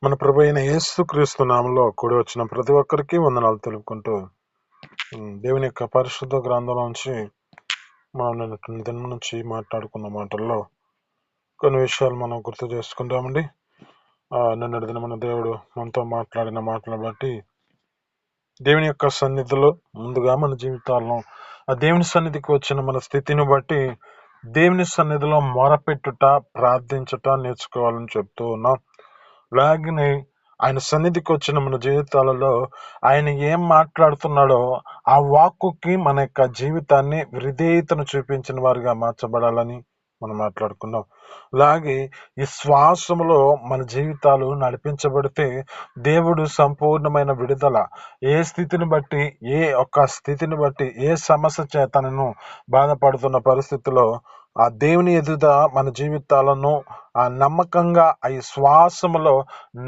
మన ప్రభు అయిన యేసుక్రీస్తు నామంలో కూడి వచ్చిన ప్రతి ఒక్కరికి వందనాలు తెలుపుకుంటూ దేవుని యొక్క పరిశుద్ధ గ్రంథంలో నుంచి మనం నిన్నటి దినం నుంచి మాట్లాడుకున్న మాటల్లో కొన్ని విషయాలు మనం గుర్తు చేసుకుంటామండి. నిన్నటి దిన మన దేవుడు మనతో మాట్లాడిన మాటలను బట్టి దేవుని యొక్క సన్నిధిలో ముందుగా మన జీవితాలను ఆ దేవుని సన్నిధికి వచ్చిన మన స్థితిని బట్టి దేవుని సన్నిధిలో మొరపెట్టుట, ప్రార్థించుట నేర్చుకోవాలని చెప్తూ ఉన్నాం. అలాగనే ఆయన సన్నిధికి వచ్చిన మన జీవితాలలో ఆయన ఏం మాట్లాడుతున్నాడో ఆ వాక్కుకి మన యొక్క జీవితాన్ని విధేయతను చూపించిన వారిగా మార్చబడాలని మనం మాట్లాడుకున్నాం. అలాగే ఈ శ్వాసములో మన జీవితాలు నడిపించబడితే దేవుడు సంపూర్ణమైన విడుదల, ఏ స్థితిని బట్టి, ఏ ఒక్క స్థితిని బట్టి, ఏ సమస్య చేతనను బాధపడుతున్న పరిస్థితిలో ఆ దేవుని ఎదుట మన జీవితాలను ఆ నమ్మకంగా ఈ శ్వాసములో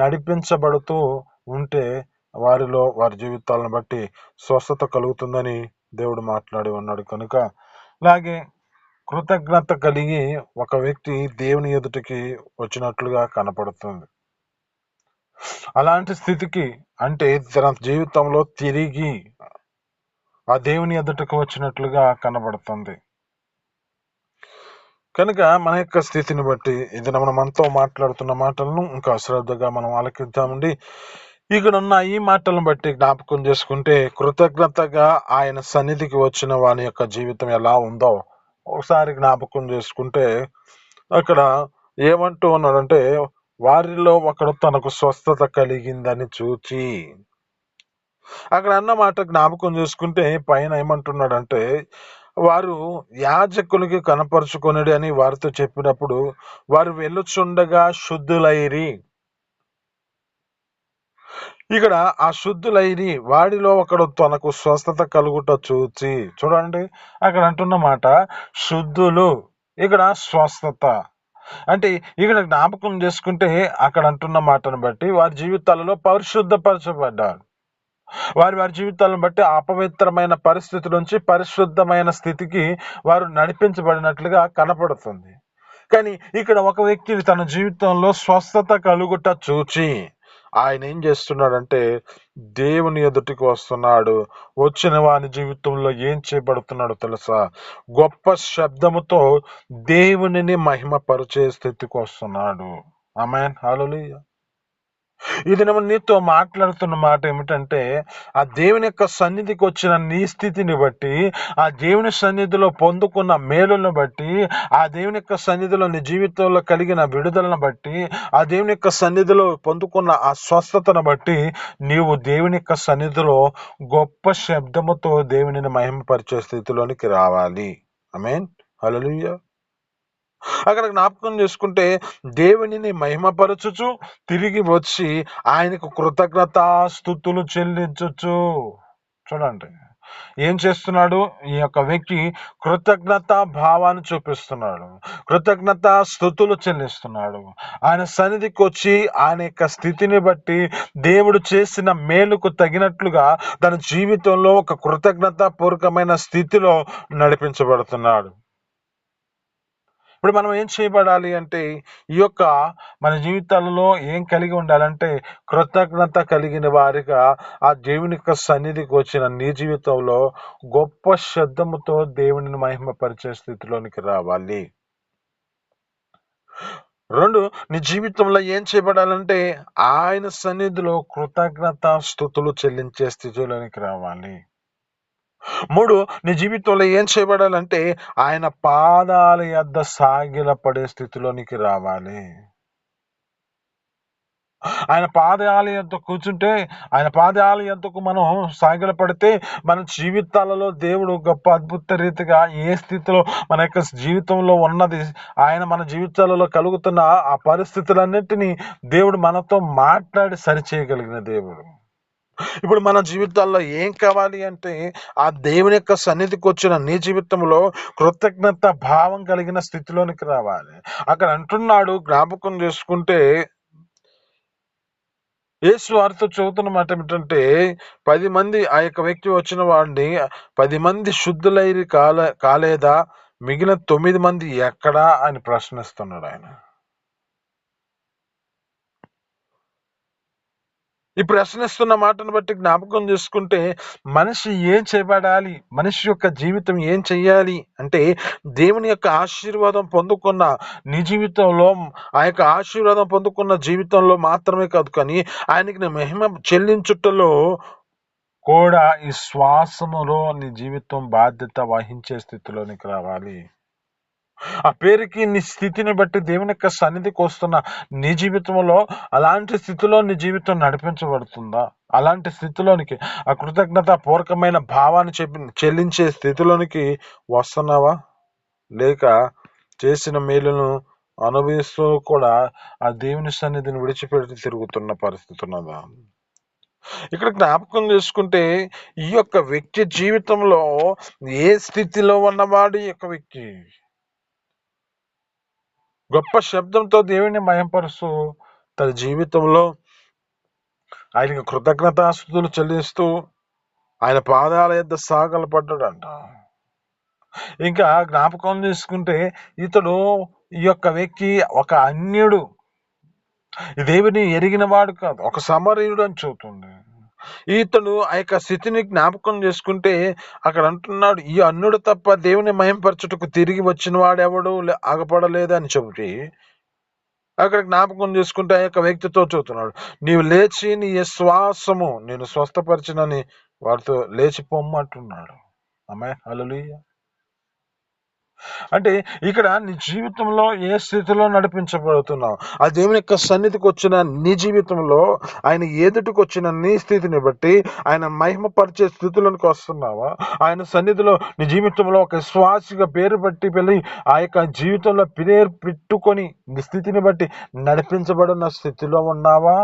నడిపించబడుతూ ఉంటే వారి జీవితాలను బట్టి స్వస్థత కలుగుతుందని దేవుడు మాట్లాడి ఉన్నాడు. కనుక అలాగే కృతజ్ఞత కలిగి ఒక వ్యక్తి దేవుని ఎదుటికి వచ్చినట్లుగా కనపడుతుంది. అలాంటి స్థితికి అంటే తన జీవితంలో తిరిగి ఆ దేవుని ఎదుటకు వచ్చినట్లుగా కనబడుతుంది. కనుక మన యొక్క స్థితిని బట్టి ఇది మనం మనతో మాట్లాడుతున్న మాటలను ఇంకా శ్రద్ధగా మనం ఆలకిద్దామండి. ఇక్కడ ఉన్న ఈ మాటలను బట్టి జ్ఞాపకం చేసుకుంటే కృతజ్ఞతగా ఆయన సన్నిధికి వచ్చిన వాని యొక్క జీవితం ఎలా ఉందో ఒకసారి జ్ఞాపకం చేసుకుంటే అక్కడ ఏమంటూ ఉన్నాడంటే వారిలో ఒకడు తనకు స్వస్థత కలిగిందని చూచి, అక్కడ అన్న మాట జ్ఞాపకం చేసుకుంటే పైన ఏమంటున్నాడంటే వారు యాజకునికి కనపరుచుకొనుడి అని వారితో చెప్పినప్పుడు వారు వెళ్ళుచుండగా శుద్ధులైరి. ఇక్కడ ఆ శుద్ధులైరి వాడిలో ఒకడు తనకు స్వస్థత కలుగుట చూచి, చూడండి అక్కడ అంటున్న మాట శుద్ధులు, ఇక్కడ స్వస్థత. అంటే ఇక్కడ జ్ఞాపకం చేసుకుంటే అక్కడ అంటున్న మాటను బట్టి వారి జీవితాలలో పరిశుద్ధపరచబడ్డారు. వారి జీవితాలను బట్టి అపవిత్రమైన పరిస్థితి నుంచి పరిశుద్ధమైన స్థితికి వారు నడిపించబడినట్లుగా కనపడుతుంది. కానీ ఇక్కడ ఒక వ్యక్తిని తన జీవితంలో స్వస్థత కలుగుట చూచి ఆయన ఏం చేస్తున్నాడంటే దేవుని ఎదుటికి వస్తున్నాడు. వచ్చిన వాని జీవితంలో ఏం చేయబడుతున్నాడో తెలుసా? గొప్ప శబ్దముతో దేవునిని మహిమపరిచే స్థితికి వస్తున్నాడు. ఆమేన్, హల్లెలూయా. ఇది నీతో మాట్లాడుతున్న మాట ఏమిటంటే ఆ దేవుని యొక్క సన్నిధికి వచ్చిన నీ స్థితిని బట్టి, ఆ దేవుని సన్నిధిలో పొందుకున్న మేలులను బట్టి, ఆ దేవుని యొక్క సన్నిధిలో నీ జీవితంలో కలిగిన విడుదలను బట్టి, ఆ దేవుని యొక్క సన్నిధిలో పొందుకున్న ఆ స్వస్థతను బట్టి నీవు దేవుని యొక్క సన్నిధిలో గొప్ప శబ్దముతో దేవునిని మహిమపరిచే స్థితిలోనికి రావాలి. ఆమేన్, హల్లెలూయా. అక్కడ జ్ఞాపకం చేసుకుంటే దేవునిని మహిమపరచుచు తిరిగి వచ్చి ఆయనకు కృతజ్ఞతాస్తుతులు చెల్లించచ్చు. చూడండి ఏం చేస్తున్నాడు ఈ యొక్క వ్యక్తి? కృతజ్ఞత భావాన్ని చూపిస్తున్నాడు, కృతజ్ఞత స్తుతులు చెల్లిస్తున్నాడు. ఆయన సన్నిధికి వచ్చి ఆయన యొక్క స్థితిని బట్టి దేవుడు చేసిన మేలుకు తగినట్లుగా తన జీవితంలో ఒక కృతజ్ఞత పూర్వకమైన స్థితిలో నడిపించబడుతున్నాడు. ఇప్పుడు మనం ఏం చేయబడాలి అంటే ఈ యొక్క మన జీవితాలలో ఏం కలిగి ఉండాలంటే కృతజ్ఞత కలిగిన వారిగా ఆ దేవుని యొక్క సన్నిధికి వచ్చిన నీ జీవితంలో గొప్ప శబ్దముతో దేవునిని మహిమపరిచే స్థితిలోనికి రావాలి. 2, నీ జీవితంలో ఏం చేయబడాలంటే ఆయన సన్నిధిలో కృతజ్ఞత స్తుతులు చెల్లించే స్థితిలోనికి రావాలి. 3, నీ జీవితంలో ఏం చేయబడాలంటే ఆయన పాదాల యొద్ద సాగిలపడే స్థితిలోనికి రావాలి. ఆయన పాదాల యొద్ద కూర్చుంటే, ఆయన పాదాల యొద్దకు మనం సాగిలపడితే మన జీవితాలలో దేవుడు గొప్ప అద్భుత రీతిగా ఏ స్థితిలో మన యొక్క జీవితంలో ఉన్నది, ఆయన మన జీవితాలలో కలుగుతున్న ఆ పరిస్థితులన్నిటినీ దేవుడు మనతో మాట్లాడి సరిచేయగలిగిన దేవుడు. ఇప్పుడు మన జీవితాల్లో ఏం కావాలి అంటే ఆ దేవుని యొక్క సన్నిధికి వచ్చిన నీ జీవితంలో కృతజ్ఞత భావం కలిగిన స్థితిలోనికి రావాలి. అక్కడ అంటున్నాడు జ్ఞాపకం చేసుకుంటే యేసు వారితో చెబుతున్న మాట ఏమిటంటే 10 మంది ఆ యొక్క వ్యక్తి వచ్చిన వాడిని 10 మంది శుద్ధులైరి కాలేదా, మిగిలిన 9 మంది ఎక్కడా అని ప్రశ్నిస్తున్నాడు ఆయన. ఈ ప్రశ్నిస్తున్న మాటను బట్టి జ్ఞాపకం చేసుకుంటే మనిషి ఏం చేయబడాలి, మనిషి యొక్క జీవితం ఏం చెయ్యాలి అంటే దేవుని యొక్క ఆశీర్వాదం పొందుకున్న నీ జీవితంలో, ఆ యొక్క ఆశీర్వాదం పొందుకున్న జీవితంలో మాత్రమే కాదు కానీ ఆయనకి నీ మహిమ చెల్లించుటలో కూడా ఈ శ్వాసములో నీ జీవితం బాధ్యత వహించే స్థితిలోనికి రావాలి. ఆ పేరుకి నీ స్థితిని బట్టి దేవుని యొక్క సన్నిధికి వస్తున్న నీ జీవితంలో అలాంటి స్థితిలో నీ జీవితం నడిపించబడుతుందా? అలాంటి స్థితిలోనికి ఆ కృతజ్ఞత పూర్వకమైన భావాన్ని చెల్లించే స్థితిలోనికి వస్తున్నావా? లేక చేసిన మేలును అనుభవిస్తూ కూడా ఆ దేవుని సన్నిధిని విడిచిపెట్టి తిరుగుతున్న పరిస్థితి ఉన్నదా? ఇక్కడ జ్ఞాపకం చేసుకుంటే ఈ యొక్క వ్యక్తి జీవితంలో ఏ స్థితిలో ఉన్నవాడు ఈ యొక్క వ్యక్తి గొప్ప శబ్దంతో దేవుని మయంపరుస్తూ తన జీవితంలో ఆయనకు కృతజ్ఞతాస్తుతులు చెల్లిస్తూ ఆయన పాదాల యొద్ద సాగలపడ్డాడంట. ఇంకా జ్ఞాపకం చేసుకుంటే ఇతడు ఈ యొక్క వ్యక్తి ఒక అన్యుడు, దేవుని ఎరిగిన వాడు కాదు, ఒక సమరయుడు అని చెబుతుంది. ఇతడు ఆ యొక్క స్థితిని జ్ఞాపకం చేసుకుంటే అక్కడ అంటున్నాడు, ఈ అన్యుడు తప్ప దేవుని మహింపరచుటకు తిరిగి వచ్చిన వాడెవడు ఆగపడలేదు అని చెప్పి అక్కడ జ్ఞాపకం చేసుకుంటే ఆ యొక్క వ్యక్తితో చూస్తున్నాడు, నీవు లేచి నీ శ్వాసము నేను స్వస్థపరిచినని వాడితో లేచి పొమ్మంటున్నాడు. ఆమె హల్లెలూయా. అంటే ఇక్కడ నీ జీవితంలో ఏ స్థితిలో నడిపించబడుతున్నావు, ఆ దేవుని యొక్క సన్నిధికి వచ్చిన నీ జీవితంలో ఆయన ఎదుటికి వచ్చిన నీ స్థితిని బట్టి ఆయన మహిమపరిచే స్థితిలోనికి వస్తున్నావా? ఆయన సన్నిధిలో నీ జీవితంలో ఒక విశ్వాసిగా పేరు బట్టి వెళ్ళి ఆ యొక్క జీవితంలో పేరు పెట్టుకొని నీ స్థితిని బట్టి నడిపించబడిన స్థితిలో ఉన్నావా?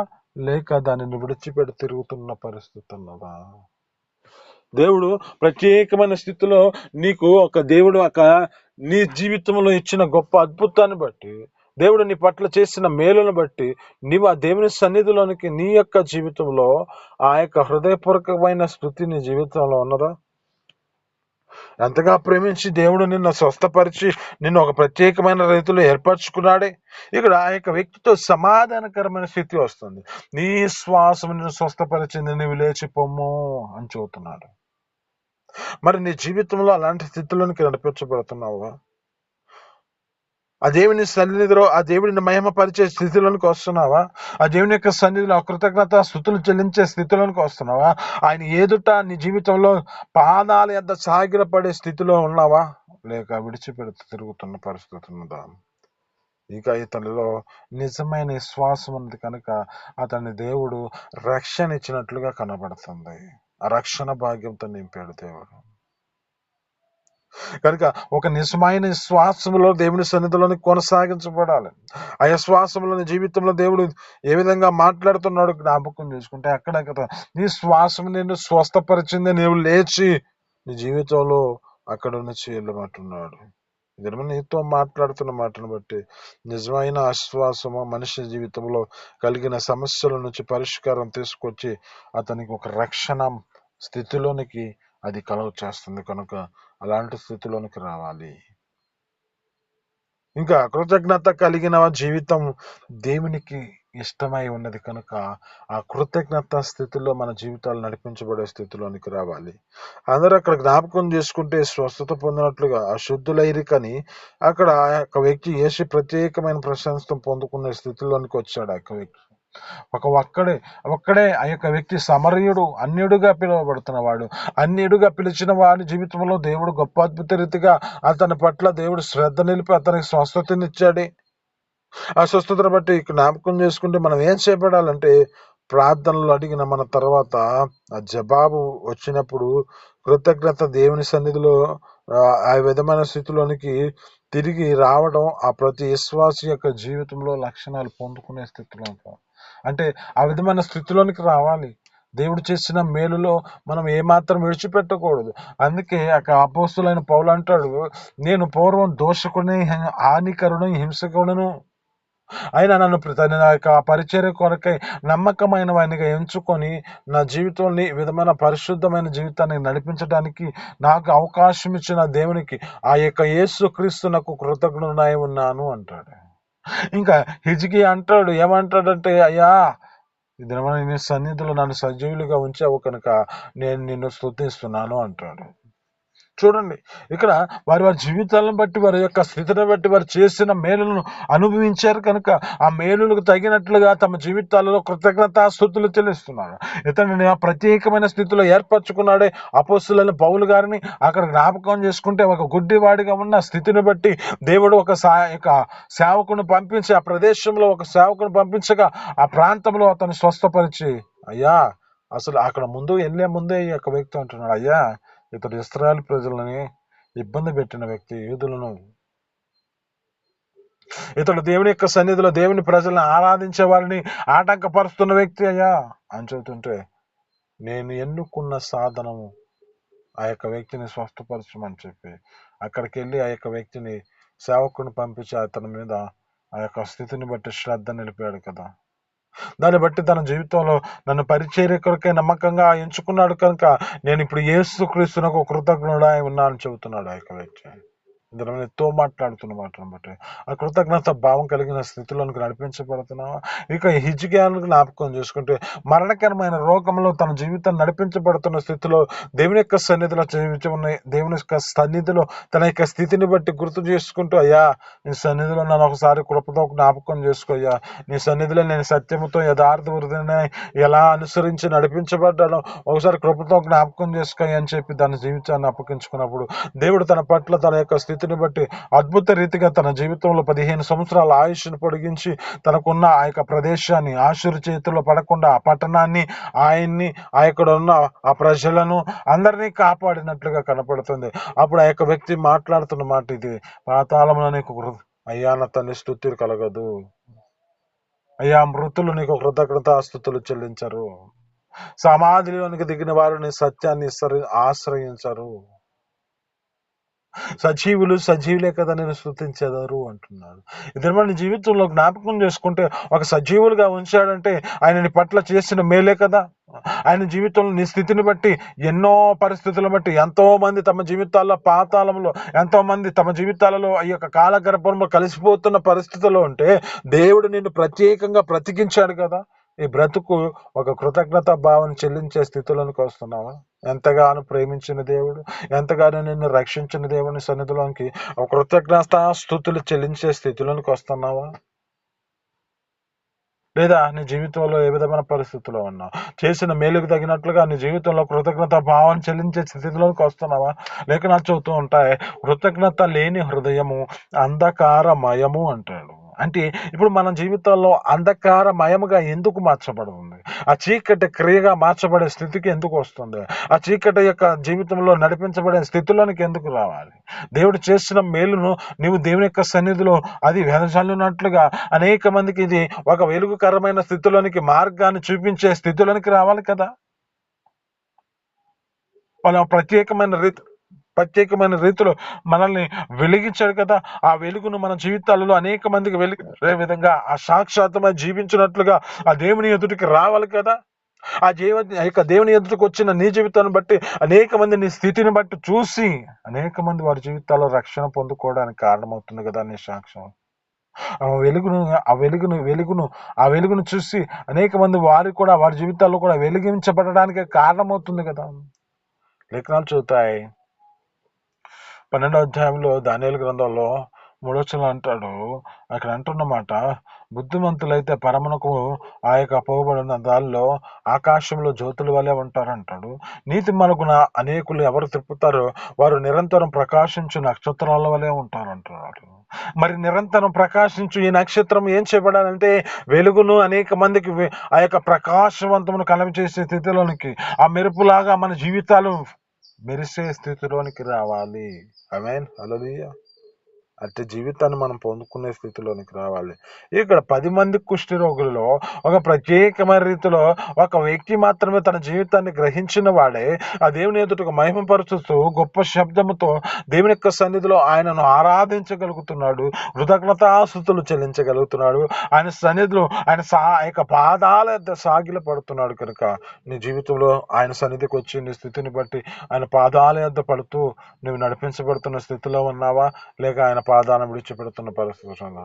లేక దానిని విడిచిపెట్టి తిరుగుతున్న పరిస్థితి ఉన్నదా? దేవుడు ప్రత్యేకమైన స్థితిలో నీకు ఒక దేవుడు నీ జీవితంలో ఇచ్చిన గొప్ప అద్భుతాన్ని బట్టి, దేవుడు నీ పట్ల చేసిన మేలును బట్టి నీవు ఆ దేవుని సన్నిధిలోనికి నీ యొక్క జీవితంలో ఆ యొక్క హృదయపూర్వకమైన స్థుతి నీ జీవితంలో ఉన్నదా? ఎంతగా ప్రేమించి దేవుడు నిన్ను స్వస్థపరిచి నిన్ను ఒక ప్రత్యేకమైన రీతిలో ఏర్పరచుకున్నాడే. ఇక్కడ ఆ యొక్క వ్యక్తితో సమాధానకరమైన స్థితి వస్తుంది. నీ శ్వాసం నిన్ను స్వస్థపరిచింది, నీవు లేచి పొమ్ము అని చెబుతున్నాడు. మరి నీ జీవితంలో అలాంటి స్థితిలోనికి నడిపించబడుతున్నావా? ఆ దేవుని సన్నిధిలో ఆ దేవుడిని మహిమపరిచే స్థితిలోనికి వస్తున్నావా? ఆ దేవుని యొక్క సన్నిధిలో కృతజ్ఞత స్థుతులు చెల్లించే స్థితిలోనికి వస్తున్నావా? ఆయన ఎదుట నీ జీవితంలో పాదాల యొద్ద సాగిలపడే స్థితిలో ఉన్నావా? లేక విడిచిపెడుతూ తిరుగుతున్న పరిస్థితి ఉన్నదా? ఇక ఇతనిలో నిజమైన విశ్వాసం ఉంది కనుక అతని దేవుడు రక్షణ ఇచ్చినట్లుగా కనబడుతుంది. ఆ రక్షణ భాగ్యంతో నింపాడు దేవుడు. కనుక ఒక నిజమైన విశ్వాసంలో దేవుని సన్నిధిలోని కొనసాగించబడాలి. ఆ విశ్వాసంలోని జీవితంలో దేవుడు ఏ విధంగా మాట్లాడుతున్నాడు జ్ఞాపకం చేసుకుంటే అక్కడ కదా నీ శ్వాసం నిన్ను స్వస్థపరిచింది, నీవు లేచి నీ జీవితంలో అక్కడ నుంచి వెళ్ళమంటున్నాడు. ఇది నీతో మాట్లాడుతున్న మాటను బట్టి నిజమైన ఆశ్వాసము మనిషి జీవితంలో కలిగిన సమస్యల నుంచి పరిష్కారం తీసుకొచ్చి అతనికి ఒక రక్షణ స్థితిలోనికి అది కలుగ చేస్తుంది. కనుక అలాంటి స్థితిలోనికి రావాలి. ఇంకా కృతజ్ఞత కలిగిన జీవితం దేవునికి ఇష్టమై ఉన్నది కనుక ఆ కృతజ్ఞత స్థితిలో మన జీవితాలు నడిపించబడే స్థితిలోనికి రావాలి. అందరూ అక్కడ జ్ఞాపకం చేసుకుంటే స్వస్థత పొందినట్లుగా ఆ శుద్ధులైరికని అక్కడ ఆ యొక్క వ్యక్తి యేసు ప్రత్యేకమైన ప్రశంస పొందుకునే స్థితిలోనికి వచ్చాడు. ఆ యొక్క వ్యక్తి ఒక్కడే ఆ యొక్క వ్యక్తి సమరయుడు, అన్యుడుగా పిలువబడుతున్నవాడు. అన్యుడుగా పిలిచిన వాడి జీవితంలో దేవుడు గొప్ప అద్భుత రీతిగా అతని పట్ల దేవుడు శ్రద్ధ నిలిపి అతనికి స్వస్థతనిచ్చాడు. ఆ స్వస్థతను బట్టి జ్ఞాపకం చేసుకుంటే మనం ఏం చేపడాలంటే ప్రార్థనలు అడిగిన మన తర్వాత ఆ జవాబు వచ్చినప్పుడు కృతజ్ఞత దేవుని సన్నిధిలో ఆ విధమైన స్థితిలోనికి తిరిగి రావడం ఆ ప్రతి విశ్వాసి యొక్క జీవితంలో లక్షణాలు పొందుకునే స్థితిలో అంటే ఆ విధమైన స్థితిలోనికి రావాలి. దేవుడు చేసిన మేలులో మనం ఏమాత్రం విడిచిపెట్టకూడదు. అందుకే అక్కడ అపోస్తులైన పౌలు అంటాడు, నేను పూర్వం దోషకుని, హానికరుడు, హింసకుడును, ఆయన నన్ను నా యొక్క పరిచర్య కొరకై నమ్మకమైన వానిగా ఎంచుకొని నా జీవితంలో ఈ విధమైన పరిశుద్ధమైన జీవితాన్ని నడిపించడానికి నాకు అవకాశం ఇచ్చిన దేవునికి ఆ యొక్క యేసుక్రీస్తు నాకు కృతజ్ఞుడనై ఉన్నాను అంటాడు. ఇంకా హిజ్కియా అంటాడు, ఏమంటాడంటే, అయ్యా ఈ దినమున నీ సన్నిధిలో నన్ను సజీవులుగా ఉంచావు కనుక నేను నిన్ను స్తుతిస్తున్నాను అంటాడు. చూడండి, ఇక్కడ వారి వారి జీవితాలను బట్టి, వారి యొక్క స్థితిని బట్టి వారు చేసిన మేలులను అనుభవించారు కనుక ఆ మేలులకు తగినట్లుగా తమ జీవితాలలో కృతజ్ఞతాస్తుతులు చెల్లిస్తున్నారు. ఇతనిని ఆ ప్రత్యేకమైన స్థితిలో ఏర్పరచుకున్నాడే అపోస్తులైన పౌలు గారిని అక్కడ జ్ఞాపకం చేసుకుంటే, ఒక గుడ్డివాడిగా ఉన్న స్థితిని బట్టి దేవుడు ఒక సేవకుని పంపించి, ఆ ప్రదేశంలో ఒక సేవకుని పంపించగా ఆ ప్రాంతంలో అతను స్వస్థపరిచి, అయ్యా అసలు అక్కడ వెళ్లే ముందే ఈ యొక్క వ్యక్తి అంటున్నాడు, అయ్యా ఇతడు ఇశ్రాయేలు ప్రజలని ఇబ్బంది పెట్టిన వ్యక్తి, యూదులను. ఇతడు దేవుని యొక్క సన్నిధిలో దేవుని ప్రజలను ఆరాధించే వారిని ఆటంకపరుస్తున్న వ్యక్తి అయ్యా అని చెబుతుంటే, నేను ఎన్నుకున్న సాధనము ఆ యొక్క వ్యక్తిని స్వస్థపరచమని చెప్పి అక్కడికి వెళ్ళి ఆ యొక్క వ్యక్తిని సేవకుని పంపించి అతని మీద ఆ యొక్క స్థితిని బట్టి శ్రద్ధ నిలిపాడు కదా. దాన్ని బట్టి తన జీవితంలో నన్ను పరిచర్య కొరకే నమ్మకంగా ఎంచుకున్నాడు కనుక నేను ఇప్పుడు యేసుక్రీస్తునకు కృతజ్ఞుడై ఉన్నానని చెబుతున్నాడు ఆ యొక్క వ్యక్తి. ఇందులో ఎంతో మాట్లాడుతున్న మాటను బట్టి ఆ కృతజ్ఞత భావం కలిగిన స్థితిలోనికి నడిపించబడుతున్నావా? ఇక హిజ్కియాను జ్ఞాపకం చేసుకుంటే, మరణకరమైన రోగంలో తన జీవితాన్ని నడిపించబడుతున్న స్థితిలో దేవుని యొక్క సన్నిధిలో దేవుని యొక్క సన్నిధిలో తన యొక్క స్థితిని బట్టి గుర్తు చేసుకుంటూ, అయ్యా నీ సన్నిధిలో నన్ను ఒకసారి కృపతో జ్ఞాపకం చేసుకోయ్యా, నీ సన్నిధిలో నేను సత్యముతో యథార్థ వృద్ధిని ఎలా అనుసరించి నడిపించబడ్డానో ఒకసారి కృపతో జ్ఞాపకం చేసుకోయ్యా అని చెప్పి తన జీవితాన్ని అప్పగించుకున్నప్పుడు దేవుడు తన పట్ల తన యొక్క స్థితిని బట్టి అద్భుత రీతిగా తన జీవితంలో 15 సంవత్సరాల ఆయుష్ను పొడిగించి తనకున్న ఆ యొక్క ప్రదేశాన్ని ఆశురు చేతుల్లో పడకుండా ఆ పట్టణాన్ని, ఆయన్ని, ఆ యొక్క ఉన్న ఆ ప్రజలను అందరినీ కాపాడినట్లుగా కనపడుతుంది. అప్పుడు ఆ యొక్క వ్యక్తి మాట్లాడుతున్న మాట ఇది, పాతాళంలో నీకు అయ్యా నా తండ్రి స్తుతి కలగదు, అయ్యా మృతులు నీకు కృతజ్ఞతాస్తుతులు చెల్లించరు, సమాధిలోనికి దిగిన వారు నీ సత్యాన్ని ఆశ్రయించరు, సజీవులు సజీవులే కదా నేను స్తుతించెదరు అంటున్నాడు. ఇద్దరు మన జీవితంలో జ్ఞాపకం చేసుకుంటే, ఒక సజీవులుగా ఉంచాడంటే ఆయనని పట్ల చేసిన మేలే కదా. ఆయన జీవితంలో నీ స్థితిని బట్టి, ఎన్నో పరిస్థితులను బట్టి ఎంతో మంది తమ జీవితాల్లో పాతాళంలో, ఎంతో మంది తమ జీవితాలలో ఈ యొక్క కాలగర్భంలో కలిసిపోతున్న పరిస్థితుల్లో ఉంటే దేవుడు నిన్ను ప్రత్యేకంగా బ్రతికించాడు కదా. ఈ బ్రతుకు ఒక కృతజ్ఞత భావం చెల్లించే స్థితిలోనికి వస్తున్నావా? ఎంతగానో ప్రేమించిన దేవుడు, ఎంతగానో నిన్ను రక్షించిన దేవుని సన్నిధిలోనికి ఒక కృతజ్ఞత స్తుతులు చెల్లించే స్థితిలోనికి వస్తున్నావా? లేదా నీ జీవితంలో ఏ విధమైన పరిస్థితుల్లో ఉన్నావు, చేసిన మేలుకు తగినట్లుగా నీ జీవితంలో కృతజ్ఞత భావం చెల్లించే స్థితిలోకి వస్తున్నావా? లేఖనాలు చెబుతూ ఉంటాయి, కృతజ్ఞత లేని హృదయము అంధకారమయము అంటాడు. అంటే ఇప్పుడు మన జీవితాల్లో అంధకారమయముగా ఎందుకు మార్చబడుతుంది? ఆ చీకటి క్రియగా మార్చబడే స్థితికి ఎందుకు వస్తుంది? ఆ చీకటి యొక్క జీవితంలో నడిపించబడే స్థితిలోనికి ఎందుకు రావాలి? దేవుడు చేసిన మేలును నీవు దేవుని యొక్క సన్నిధిలో అది వెదజల్లునట్లుగా అనేక మందికి ఇది ఒక వెలుగుకరమైన స్థితిలోనికి, మార్గాన్ని చూపించే స్థితిలోనికి రావాలి కదా. వాళ్ళ ప్రత్యేకమైన రీతిలో మనల్ని వెలిగించాడు కదా. ఆ వెలుగును మన జీవితాలలో అనేక మందికి వెలిగే విధంగా ఆ సాక్షాత్మై జీవించినట్లుగా ఆ దేవుని ఎదుటికి రావాలి కదా. ఆ దేవుని ఎదుటికి వచ్చిన నీ జీవితాన్ని బట్టి అనేక మంది నీ స్థితిని బట్టి చూసి అనేక మంది వారి జీవితాల్లో రక్షణ పొందుకోవడానికి కారణమవుతుంది కదా నీ సాక్ష్యం. ఆ వెలుగును చూసి అనేక మంది వారి జీవితాల్లో కూడా వెలిగించబడడానికి కారణమవుతుంది కదా. లేఖనాలు చూతాయి 12వ అధ్యాయంలో దానియేలు గ్రంథంలో 3వ వచనం అంటాడు, అక్కడ అంటున్నమాట, బుద్ధిమంతులైతే పరమునకు ఆ యొక్క పోబడిన దానిలో ఆకాశంలో జ్యోతుల వలె ఉంటారంటాడు. నీతి మనకున అనేకులు ఎవరు తిప్పుతారో వారు నిరంతరం ప్రకాశించు నక్షత్రాల వలె ఉంటారంటున్నాడు. మరి నిరంతరం ప్రకాశించు ఈ నక్షత్రం ఏం చేయబడాలంటే వెలుగును అనేక మందికి ఆ యొక్క ప్రకాశవంతమును కలగజేసే స్థితిలోనికి, ఆ మెరుపులాగా మన జీవితాలు మెరిసే స్థితిలోనికి రావాలి. ఆమేన్, హల్లెలూయా. అట్టి జీవితాన్ని మనం పొందుకునే స్థితిలోనికి రావాలి. ఇక్కడ 10 మంది కుష్టి రోగులలో ఒక ప్రత్యేకమైన రీతిలో ఒక వ్యక్తి మాత్రమే తన జీవితాన్ని గ్రహించిన వాడే ఆ దేవుని ఎదుటకు మహిమపరుచుతూ గొప్ప శబ్దముతో దేవుని యొక్క సన్నిధిలో ఆయనను ఆరాధించగలుగుతున్నాడు, కృతజ్ఞతాస్తుతులు చెల్లించగలుగుతున్నాడు. ఆయన సన్నిధిలో ఆయన యొక్క పాదాల యొద్ద సాగిల పడుతున్నాడు. కనుక నీ జీవితంలో ఆయన సన్నిధికి వచ్చి నీ స్థితిని బట్టి ఆయన పాదాల యొద్ద పడుతూ నువ్వు నడిపించబడుతున్న స్థితిలో ఉన్నావా, లేక ఆయన పాదాలను విడిచిపెడుతున్న పరిస్థితి ఉందా?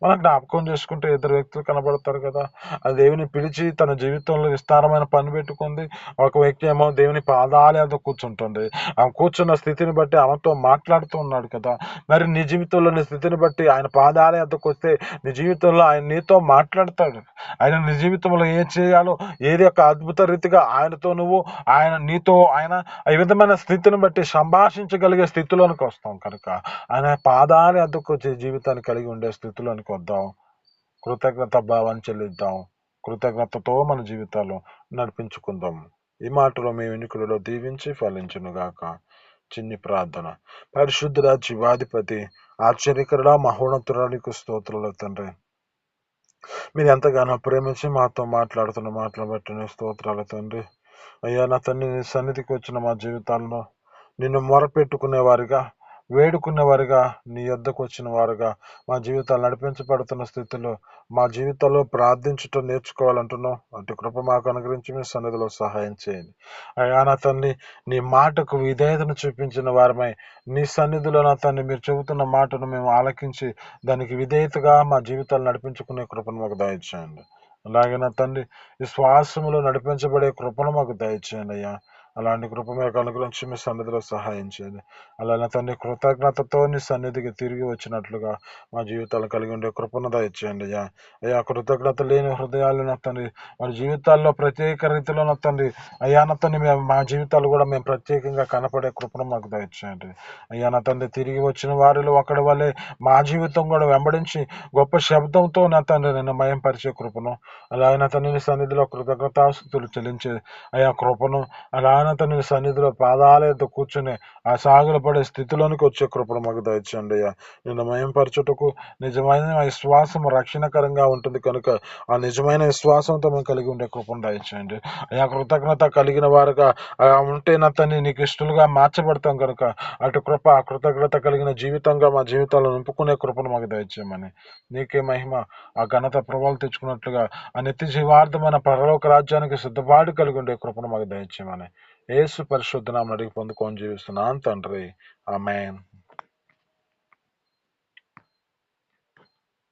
మనం జ్ఞాపకం చేసుకుంటే ఇద్దరు వ్యక్తులు కనబడతారు కదా. ఆ దేవుని పిలిచి తన జీవితంలో విస్తారమైన పని పెట్టుకుంది. ఒక వ్యక్తి ఏమో దేవుని పాదాల యొద్ద కూర్చుంటుంది. ఆమె కూర్చున్న స్థితిని బట్టి ఆమెతో మాట్లాడుతూ ఉన్నాడు కదా. మరి నీ జీవితంలో నీ స్థితిని బట్టి ఆయన పాదాల యొద్దకు వస్తే నీ జీవితంలో ఆయన నీతో మాట్లాడతాడు. ఆయన నీ జీవితంలో ఏం చేయాలో, ఏది ఒక అద్భుత రీతిగా ఆయనతో నువ్వు, ఆయన నీతో ఆయన ఈ విధమైన స్థితిని బట్టి సంభాషించగలిగే స్థితిలోనికి వస్తాం కనుక ఆయన పాదాల యొద్దకు వచ్చే జీవితాన్ని కలిగి ఉండే స్థితిలోనికి వద్దాం. కృతజ్ఞత భావాన్ని చెల్లిద్దాం. కృతజ్ఞతతో మన జీవితాల్లో నడిపించుకుందాం. ఈ మాటలో మీ వెనుకలలో దీవించి ఫలించునుగాక. చిన్ని ప్రార్థన. పరిశుద్ధుడ, జీవాధిపతి, ఆశ్చర్యకరుడా, మహోన్నతురానికి స్తోత్రాలు తండ్రి. మీరు ఎంతగానో ప్రేమించి మాతో మాట్లాడుతున్న మాటలు బట్టి నీ స్తోత్రాలు తండ్రి. అయ్యా నా తండ్రి, నీ సన్నిధికి వచ్చిన మా జీవితాల్లో నిన్ను మొరపెట్టుకునేవారిగా, వేడుకునేవారిగా, నీ యొద్దకు వచ్చిన వారుగా మా జీవితాలు నడిపించబడుతున్న స్థితిలో మా జీవితాల్లో ప్రార్థించటం నేర్చుకోవాలంటున్నాం. అటు కృప మాకు అనుగ్రహించి మీ సన్నిధిలో సహాయం చేయండి. అయ్యా నా తండ్రి, నీ మాటకు విధేయతను చూపించిన వారమై నీ సన్నిధిలో నా తండ్రి మీరు చెబుతున్న మాటను మేము ఆలకించి దానికి విధేయతగా మా జీవితాలు నడిపించుకునే కృపను మాకు దయచేయండి. అలాగే నా తండ్రి, ఈ శ్వాసములో నడిపించబడే కృపను మాకు దయచేయండి అయ్యా. అలాంటి కృప మీకు అనుగ్రహించి మీ సన్నిధిలో సహాయం చేయండి. అలా నా తండ్రి, కృతజ్ఞతతో నీ సన్నిధికి తిరిగి వచ్చినట్లుగా మా జీవితాలు కలిగి ఉండే కృపను దయచేయండి అయ్యా. అయ్యా, కృతజ్ఞత లేని హృదయాలు నా తండ్రి మన జీవితాల్లో ప్రత్యేక రీతిలో నా తండ్రి అయ్యా నా తండ్రి మా జీవితాలు కూడా మేము ప్రత్యేకంగా కనపడే కృపను మాకు దయచేయండి అయ్యా నా తండ్రి. తిరిగి వచ్చిన వారిలో ఒకటి వల్లే మా జీవితం కూడా వెంబడించి గొప్ప శబ్దంతో నా తండ్రి నేను మయంపరిచే కృపను, అలాగే నా తండ్రి సన్నిధిలో కృతజ్ఞతాస్తుతులు చెల్లించే అయ్యా కృపను, అలాగే నా తండ్రి సన్నిధిలో పాదాల యొద్ద కూర్చుని ఆ సాగులు పడే స్థితిలోనికి వచ్చే కృపను మాకు దయచేయండి అయ్యా. నిన్ను మయంపరచుటకు నిజమైన విశ్వాసం రక్షణకరంగా ఉంటుంది కనుక ఆ నిజమైన విశ్వాసంతో మేము కలిగి ఉండే కృపను దయచేయండి అయ్యా. కృతజ్ఞత కలిగిన వారుగా ఉంటే నా తండ్రి నీకు ఇష్టలుగా మార్చబడతాం కనుక అటు కృప, కృతజ్ఞత కలిగిన జీవితంగా మా జీవితాలను నింపుకునే కృపను మాకు దయచేయమని, నీకే మహిమ, ఆ ఘనత ప్రభావాలు తెచ్చుకున్నట్లుగా ఆ నిత్య జీవార్థమైన పరలోక రాజ్యానికి సిద్ధపాటు కలిగి ఉండే కృపను మాకు దయచేయమని యేసు పరిశుద్ధ నామమున అడిగి పొందుకొని జీవిస్తున్నాను తండ్రి. ఆమేన్.